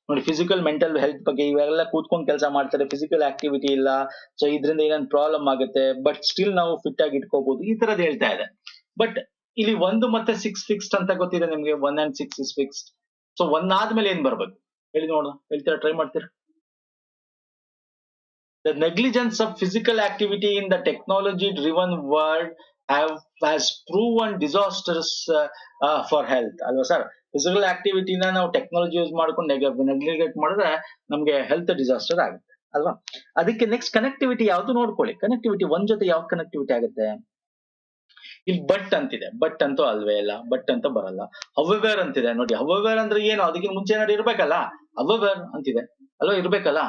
ನೋಡಿ, ಫಿಸಿಕಲ್ ಮೆಂಟಲ್ ಹೆಲ್ತ್ ಬಗ್ಗೆ ಇವೆಲ್ಲ ಕೂತ್ಕೊಂಡು ಕೆಲಸ ಮಾಡ್ತಾರೆ, ಫಿಸಿಕಲ್ ಆಕ್ಟಿವಿಟಿ ಇಲ್ಲ, ಸೊ ಇದರಿಂದ ಏನೇನು ಪ್ರಾಬ್ಲಮ್ ಆಗುತ್ತೆ, ಬಟ್ ಸ್ಟಿಲ್ ನಾವು ಫಿಟ್ ಆಗಿ ಇಟ್ಕೋಬಹುದು, ಈ ತರದ್ ಹೇಳ್ತಾ ಇದೆ. ಬಟ್ ಇಲ್ಲಿ 1 ಮತ್ತೆ 6 ಫಿಕ್ಸ್ಡ್ ಅಂತ ಗೊತ್ತಿದೆ ನಿಮ್ಗೆ, 1 and 6 ಇಸ್ ಫಿಕ್ಸ್ಡ್. ಸೊ 1 ಆದ್ಮೇಲೆ ಏನ್ ಬರ್ಬೇಕು ಹೇಳಿ ನೋಡೋಣ, ಹೇಳ್ತೀರಾ, ಟ್ರೈ ಮಾಡ್ತೀರಾ? The negligence of physical activity in the technology driven world has proven disastrous for health ಅಲ್ವಾ ಸರ್. ಫಿಸಿಕಲ್ ಆಕ್ಟಿವಿಟಿನ ನಾವು ಟೆಕ್ನಾಲಜಿ ಯೂಸ್ ಮಾಡ್ಕೊಂಡು ನೆಗ್ಲಿಗೆಟ್ ಮಾಡಿದ್ರೆ ನಮ್ಗೆ ಹೆಲ್ತ್ ಡಿಸಾಸ್ಟರ್ ಆಗುತ್ತೆ ಅಲ್ವಾ. ಅದಕ್ಕೆ ನೆಕ್ಸ್ಟ್ ಕನೆಕ್ಟಿವಿಟಿ ಯಾವ್ದು ನೋಡ್ಕೊಳ್ಳಿ. ಕನೆಕ್ಟಿವಿಟಿ ಒಂದ್ ಜೊತೆ ಯಾವ ಕನೆಕ್ಟಿವಿಟಿ ಆಗುತ್ತೆ, ಇಲ್ಲಿ ಬಟ್ ಅಂತಿದೆ, ಬಟ್ ಅಂತೂ ಅಲ್ವೇ ಇಲ್ಲ, ಬಟ್ ಅಂತ ಬರಲ್ಲ. ಹವೆವರ್ ಅಂತಿದೆ ನೋಡಿ, ಹವೆವರ್ ಅಂದ್ರೆ ಏನು, ಅದಕ್ಕಿಂತ ಮುಂಚೆ ಏನಾದ್ರು ಇರ್ಬೇಕಲ್ಲ, ಹವೆವರ್ ಅಂತಿದೆ ಅಲ್ವಾ, ಇರ್ಬೇಕಲ್ಲ.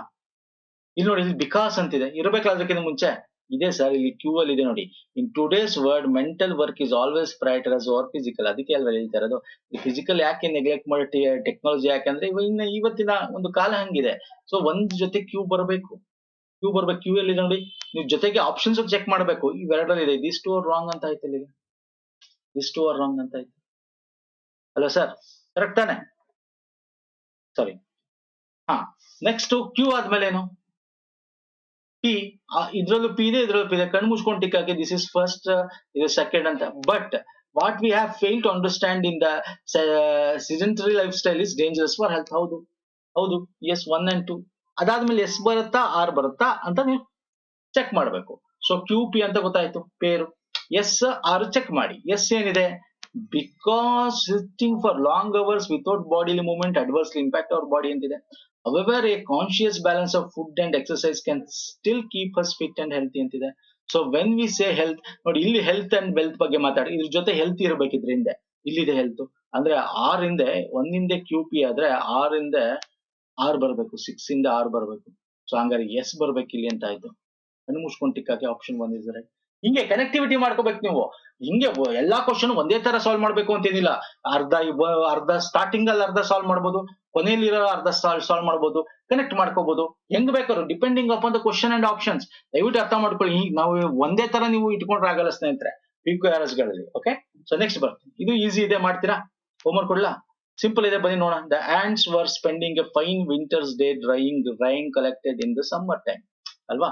ಇಲ್ಲಿ ನೋಡಿ, ಇಲ್ಲಿ ಬಿಕಾಸ್ ಅಂತಿದೆ, ಇರ್ಬೇಕಲ್ಲ ಅದಕ್ಕಿಂತ ಮುಂಚೆ, ಇದೆ ಸರ್, ಇಲ್ಲಿ ಕ್ಯೂ ಅಲ್ಲಿ ಇದೆ ನೋಡಿ. In today's word mental work is always prioritise over physical. ಅದಕ್ಕೆ ಅಲ್ವಾ ಹೇಳ್ತಾ ಇರೋದು. ಫಿಸಿಕಲ್ ಯಾಕೆ ನೆಗ್ಲೆಕ್ಟ್ ಮಾಡಿ ಟೆಕ್ನಾಲಜಿ ಯಾಕಂದ್ರೆ ಇನ್ನ ಇವತ್ತಿನ ಒಂದು ಕಾಲ ಹಂಗಿದೆ. ಸೊ ಒಂದ್ ಜೊತೆ ಕ್ಯೂ ಬರ್ಬೇಕು, ಕ್ಯೂ ಬರ್ಬೇಕು. ಕ್ಯೂ ಅಲ್ಲಿ ನೋಡಿ, ನೀವು ಜೊತೆಗೆ ಆಪ್ಷನ್ಸ್ ಚೆಕ್ ಮಾಡ್ಬೇಕು. ಇವೆರಡರಲ್ಲಿ ಇದೆ, ದಿಸ್ ಟು ಆರ್ ರಾಂಗ್ ಅಂತ ಆಯ್ತು, ಇಲ್ಲಿ ದಿಸ್ ಟು ಆರ್ ರಾಂಗ್ ಅಂತ ಆಯ್ತು ಅಲ್ವಾ ಸರ್, ಕರೆಕ್ಟ್ ತಾನೆ? ಸಾರಿ, ಹಾ. ನೆಕ್ಸ್ಟ್ ಕ್ಯೂ ಆದ್ಮೇಲೆ ಏನು, ಪಿ. ಇದ್ರಲ್ಲೂ ಪಿ ಇದೆ, ಇದ್ರಲ್ಲೂ ಪಿ ಇದೆ. ಕಣ್ಣು ಮುಚ್ಕೊಂಡು ಟಿಕ್ ಹಾಕಿ, ದಿಸ್ ಇಸ್ ಫಸ್ಟ್, ಇದು ಸೆಕೆಂಡ್ ಅಂತ. But what we have fail to understand in the sedentary lifestyle is dangerous for health. ಹೌದು ಹೌದು, ಎಸ್ 1 and 2. ಅದಾದ್ಮೇಲೆ ಎಸ್ ಬರುತ್ತಾ ಆರ್ ಬರುತ್ತಾ ಅಂತ ನೀವು ಚೆಕ್ ಮಾಡ್ಬೇಕು. ಸೊ ಕ್ಯೂ ಪಿ ಅಂತ ಗೊತ್ತಾಯ್ತು ಪೇರು. ಎಸ್ ಆರ್ ಚೆಕ್ ಮಾಡಿ. ಎಸ್ ಏನಿದೆ, because sitting for long hours without bodily movement adversely impact our body ಅಂತಿದೆ. However, a conscious balance of food and exercise can still keep us fit and healthy ಅಂತಿದೆ. So when we say health ನೋಡಿ, ಇಲ್ಲಿ ಹೆಲ್ತ್ ಅಂಡ್ ವೆಲ್ತ್ ಬಗ್ಗೆ ಮಾತಾಡಿ, ಇದ್ರ ಜೊತೆ ಹೆಲ್ತ್ ಇರ್ಬೇಕಿದ್ರ ಹಿಂದೆ, ಇಲ್ಲಿದೆ ಹೆಲ್ತ್ ಅಂದ್ರೆ ಆರ್ ಹಿಂದೆ, ಒಂದಿಂದೆ ಕ್ಯೂ ಪಿ ಆದ್ರೆ ಆರ್ ಹಿಂದೆ ಆರ್ ಬರ್ಬೇಕು, 6 ಇಂದ ಆರ್ ಬರ್ಬೇಕು. ಸೊ ಹಂಗಾರೆ ಎಸ್ ಬರ್ಬೇಕು ಇಲ್ಲಿ ಅಂತ ಆಯ್ತು. ಕಣ್ಣು ಮುಚ್ಕೊಂಡು tick hockey, option 1 is right. ಹಿಂಗೆ ಕನೆಕ್ಟಿವಿಟಿ ಮಾಡ್ಕೋಬೇಕು ನೀವು. ಹಿಂಗೆ ಎಲ್ಲಾ ಕ್ವಶನ್ ಒಂದೇ ತರ ಸಾಲ್ವ್ ಮಾಡ್ಬೇಕು ಅಂತೇನಿಲ್ಲ. ಅರ್ಧ ಸ್ಟಾರ್ಟಿಂಗ್ ಅಲ್ಲಿ ಅರ್ಧ ಸಾಲ್ವ್ ಮಾಡ್ಬೋದು, ಕೊನೆಯಲ್ಲಿ ಇರೋ ಅರ್ಧ ಸಾಲ್ವ್ ಮಾಡ್ಬೋದು, ಕನೆಕ್ಟ್ ಮಾಡ್ಕೋಬಹುದು, ಹೆಂಗ್ ಬೇಕಾದ್ರು depending upon the question and options. ದಯವಿಟ್ಟು ಅರ್ಥ ಮಾಡ್ಕೊಳ್ಳಿ. ನಾವು ಒಂದೇ ತರ ನೀವು ಇಟ್ಕೊಂಡ್ರೆ ಆಗಲ್ಲ ಸ್ನೇಹಿತರೆ, PQRS ಗಳಲ್ಲಿ. ಓಕೆ, ಸೊ ನೆಕ್ಸ್ಟ್ ಬರ್ತೀನಿ, ಇದು ಈಸಿ ಇದೆ, ಮಾಡ್ತೀರಾ? ಹೋಮ್ವರ್ಕ್ ಕೊಡ್ಲಾ? ಸಿಂಪಲ್ ಇದೆ, ಬನ್ನಿ ನೋಡೋಣ. The ants var spending A fine winters day drying rain collected in the summer time ಅಲ್ವಾ.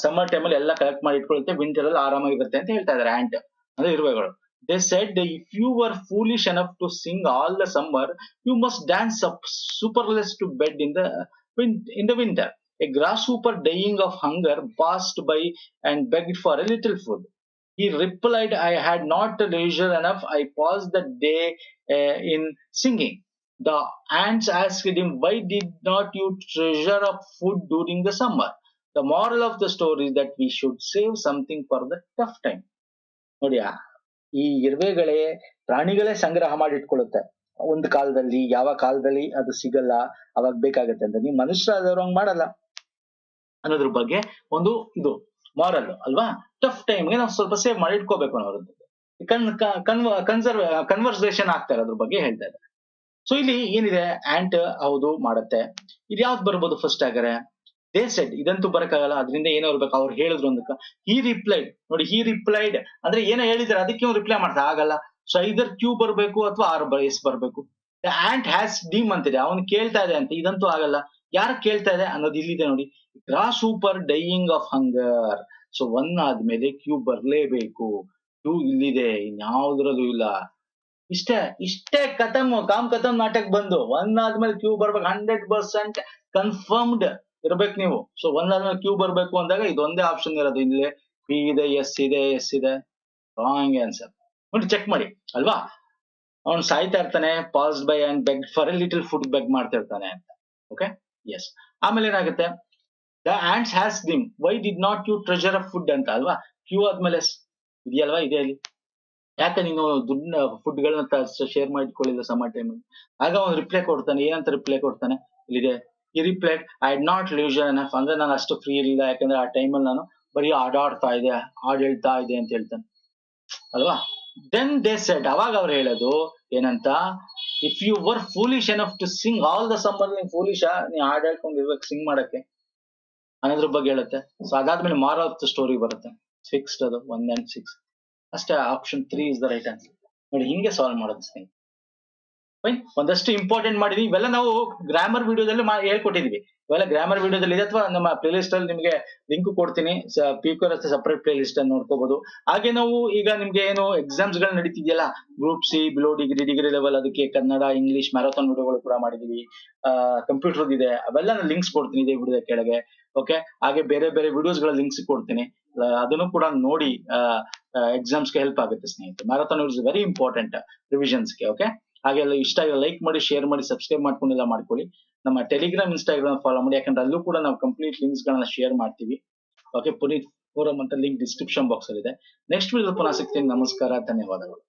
ಸಮ್ಮರ್ ಟೈಮ್ ಅಲ್ಲಿ ಎಲ್ಲ ಕಲೆಕ್ಟ್ ಮಾಡಿ ಇಟ್ಕೊಳುತ್ತೆ, ವಿಂಟರ್ ಅಲ್ಲಿ ಆರಾಮಾಗಿರುತ್ತೆ ಅಂತ ಹೇಳ್ತಾ ಇದಾರೆ ಆಂಟ್ ಅಂದ್ರೆ ಇರುವೆಗಳು. They said if you were foolish enough to sing all the summer, you must dance up superless to bed in the winter. A grasshopper dying of hunger passed by and begged for a little food. He replied, I had not leisure enough. I passed the day in singing. The ants asked him, why did not you treasure up food during the summer? The moral of the story is that we should save something for the tough time. ನೋಡಿ, ಈ ಇರುವೆಗಳೇ ಪ್ರಾಣಿಗಳೇ ಸಂಗ್ರಹ ಮಾಡಿ ಇಟ್ಕೊಳ್ಳುತ್ತೆ. ಒಂದು ಕಾಲದಲ್ಲಿ, ಯಾವ ಕಾಲದಲ್ಲಿ ಅದು ಸಿಗಲ್ಲ, ಅವಾಗ ಬೇಕಾಗತ್ತೆ ಅಂತ. ನೀವು ಮನುಷ್ಯರಾದವ್ರು ಹಂಗ್ ಮಾಡಲ್ಲ ಅನ್ನೋದ್ರ ಬಗ್ಗೆ ಒಂದು ಇದು ಮಾರಲ್ ಅಲ್ವಾ. ಟಫ್ ಟೈಮ್ಗೆ ನಾವು ಸ್ವಲ್ಪ ಸೇವ್ ಮಾಡಿ ಇಟ್ಕೋಬೇಕು ಅನ್ನೋದು ಕನ್ವರ್ಸೇಷನ್ ಆಗ್ತಾರೆ, ಅದ್ರ ಬಗ್ಗೆ ಹೇಳ್ತಾ ಇದ್ದಾರೆ. ಸೊ ಇಲ್ಲಿ ಏನಿದೆ, ಆಂಟ್ ಹೌದು ಮಾಡತ್ತೆ. ಇದು ಯಾವ್ದು ಬರ್ಬೋದು ಫಸ್ಟ್ ಹಾಗಾರೆ? ದೇ ಸೆಡ್ ಇದಂತೂ ಬರಕ್ಕಾಗಲ್ಲ, ಅದರಿಂದ ಏನೋ ಇರ್ಬೇಕು, ಅವ್ರು ಹೇಳಿದ್ರು ಅಂದಕ್ಕ. ಹಿ ರಿಪ್ಲೈಡ್ ನೋಡಿ, ಹಿ ರಿಪ್ಲೈಡ್ ಅಂದ್ರೆ ಏನೋ ಹೇಳಿದ್ರೆ ಅದಕ್ಕೆ ಅವ್ನು ರಿಪ್ಲೈ ಮಾಡ್ತಾ ಆಗಲ್ಲ. ಸೊ ಐದರ್ ಕ್ಯೂ ಬರ್ಬೇಕು ಅಥವಾ ಆರ್ ಎಸ್ ಬರ್ಬೇಕು. ದ ಆಂಟ್ ಹ್ಯಾಸ್ ಡಿಮ್ ಅಂತಿದೆ, ಅವನು ಕೇಳ್ತಾ ಇದೆ ಅಂತ, ಇದಂತೂ ಆಗಲ್ಲ. ಯಾರು ಕೇಳ್ತಾ ಇದೆ ಅನ್ನೋದು ಇಲ್ಲಿದೆ ನೋಡಿ. Grass super dying of hunger. So one ಆದ್ಮೇಲೆ ಕ್ಯೂ ಬರ್ಲೇಬೇಕು. ಕ್ಯೂ ಇಲ್ಲಿದೆ, ಇನ್ಯಾವುದ್ರಲ್ಲೂ ಇಲ್ಲ. ಇಷ್ಟೇ ಇಷ್ಟೇ ಕಥಮ್ ಕಾಮ್ ಕಥಮ್ ನಾಟಕ್ ಬಂದು ಒನ್ ಆದ್ಮೇಲೆ ಕ್ಯೂ ಬರ್ಬೇಕು, 100% ಕನ್ಫರ್ಮ್ಡ್ ಇರ್ಬೇಕು ನೀವು. ಸೊ ಒನ್ ಆದ್ಮೇಲೆ ಕ್ಯೂ ಬರ್ಬೇಕು ಅಂದಾಗ ಇದೊಂದೇ ಆಪ್ಷನ್ ಇರೋದು. ಇಲ್ಲಿ ಪಿ ಇದೆ, ಎಸ್ ಇದೆ, ಎಸ್ ಇದೆ. ರಾಂಗ್ ಆನ್ಸರ್ ನೋಡಿ, ಚೆಕ್ ಮಾಡಿ ಅಲ್ವಾ. ಅವ್ನು ಸಾಯ್ತಾ ಇರ್ತಾನೆ, pass by and beg for a little food beg ಮಾಡ್ತಾ ಇರ್ತಾನೆ ಅಂತ. Okay, yes. ಆಮೇಲೆ ಏನಾಗುತ್ತೆ, the ants has them why did not you treasure a food ಅಂತ ಅಲ್ವಾ. ಕ್ಯೂ ಆದ್ಮೇಲೆ ಇದೆಯಲ್ವಾ, ಇದೆ ಅಲ್ಲಿ. ಯಾಕೆ ನೀನು ದುಡ್ಡು ಫುಡ್ ಗಳನ್ನ ಶೇರ್ ಮಾಡಿಕೊಳ್ಳಿಲ್ಲ ಸಮ ಟೈಮ್. ಆಗ ಅವ್ನು ರಿಪ್ಲೈ ಕೊಡ್ತಾನೆ, ಏನಂತ ರಿಪ್ಲೈ ಕೊಡ್ತಾನೆ, ಇಲ್ಲಿದೆ. ಈ reply I not leisure enough, ಅಂದ್ರೆ ನಾನು ಅಷ್ಟು ಫ್ರೀ ಇರಲಿಲ್ಲ, ಯಾಕಂದ್ರೆ ಆ ಟೈಮಲ್ಲಿ ನಾನು ಬರೀ ಆಡಾಡ್ತಾ ಇದೆ, ಹಾಡ್ ಹೇಳ್ತಾ ಇದೆ ಅಂತ ಹೇಳ್ತಾನೆ ಅಲ್ವಾ. ದೆನ್ ದೇ ಸೆಡ್, ಅವಾಗ ಅವ್ರು ಹೇಳೋದು ಏನಂತ, if you were foolish enough to sing all the summer, ನೀನ್ ಫೂಲಿಶ, ನೀ ಹಾಡ್ ಹೇಳ್ಕೊಂಡು ಇರ್ಬೇಕು ಸಿಂಗ್ ಮಾಡಕ್ಕೆ ಅನ್ನೋದ್ರ ಬಗ್ಗೆ ಹೇಳುತ್ತೆ. ಸೊ ಅದಾದ್ಮೇಲೆ ಮಾರ್ ಆಫ್ ದ ಸ್ಟೋರಿ ಬರುತ್ತೆ, ಫಿಕ್ಸ್ಡ್ ಅದು 1 and 6 ಅಷ್ಟೇ. Option 3 is the right answer. ನೋಡಿ ಹಿಂಗೆ ಸಾಲ್ವ್ ಮಾಡೋದು ಸ್ನೇಹಿತರೆ. ಫೈನ್, ಒಂದಷ್ಟು ಇಂಪಾರ್ಟೆಂಟ್ ಮಾಡಿದ್ವಿ, ಇವೆಲ್ಲ ನಾವು ಗ್ರಾಮರ್ ವಿಡಿಯೋದಲ್ಲಿ ಹೇಳ್ಕೊಟ್ಟಿದ್ವಿ. ಇವೆಲ್ಲ ಗ್ರಾಮರ್ ವಿಡಿಯೋದಲ್ಲಿ ಇದೆ, ಅಥವಾ ನಮ್ಮ ಪ್ಲೇ ಲಿಸ್ಟ್ ಅಲ್ಲಿ ನಿಮಗೆ ಲಿಂಕ್ ಕೊಡ್ತೀನಿ. ಪಿಕ್ಯೂರ್ ಸಪರೇಟ್ ಪ್ಲೇ ಲಿಸ್ಟ್ ಅನ್ನು ನೋಡ್ಕೋಬಹುದು. ಹಾಗೆ ನಾವು ಈಗ ನಿಮ್ಗೆ ಏನು ಎಕ್ಸಾಮ್ಸ್ ಗಳು ನಡೀತಿದೆಯಲ್ಲ, group C, below degree, degree level, ಅದಕ್ಕೆ ಕನ್ನಡ, ಇಂಗ್ಲಿಷ್ ಮ್ಯಾರಥಾನ್ ವಿಡಿಯೋಗಳು ಕೂಡ ಮಾಡಿದೀವಿ. ಕಂಪ್ಯೂಟರ್ ಇದೆ, ಅವೆಲ್ಲ ಲಿಂಕ್ಸ್ ಕೊಡ್ತೀನಿ ಇದೇ ವಿಡಿಯೋದ ಕೆಳಗೆ. ಓಕೆ, ಹಾಗೆ ಬೇರೆ ಬೇರೆ ವಿಡಿಯೋಸ್ ಗಳ ಲಿಂಕ್ಸ್ ಕೊಡ್ತೀನಿ, ಅದನ್ನು ಕೂಡ ನೋಡಿ. ಎಕ್ಸಾಮ್ಸ್ಗೆ ಹೆಲ್ಪ್ ಆಗುತ್ತೆ ಸ್ನೇಹಿತರೆ. ಮ್ಯಾರಥಾನ್ ಇಸ್ ವೆರಿ ಇಂಪಾರ್ಟೆಂಟ್ ರಿವಿಷನ್ಸ್ಗೆ. ಓಕೆ, ಹಾಗೆಲ್ಲ ಇಷ್ಟ ಆಗಿ ಲೈಕ್ ಮಾಡಿ, ಶೇರ್ ಮಾಡಿ, ಸಬ್ಸ್ಕ್ರೈಬ್ ಮಾಡ್ಕೊಂಡಿಲ್ಲ ಮಾಡ್ಕೊಳ್ಳಿ. ನಮ್ಮ ಟೆಲಿಗ್ರಾಮ್, ಇನ್ಸ್ಟಾಗ್ರಾಮ್ ಫಾಲೋ ಮಾಡಿ, ಯಾಕಂದ್ರೆ ಅಲ್ಲೂ ಕೂಡ ನಾವು ಕಂಪ್ಲೀಟ್ ಲಿಂಕ್ಸ್ ಗಳನ್ನ ಶೇರ್ ಮಾಡ್ತೀವಿ. ಓಕೆ, ಪುನೀತ್ ಫೋರಂ ಅಂತ ಲಿಂಕ್ ಡಿಸ್ಕ್ರಿಪ್ಷನ್ ಬಾಕ್ಸ್ ಅಲ್ಲಿ ಇದೆ. ನೆಕ್ಸ್ಟ್ ವಿಡಿಯೋ ಪುನಃ ಸಿಗ್ತೀನಿ. ನಮಸ್ಕಾರ, ಧನ್ಯವಾದಗಳು.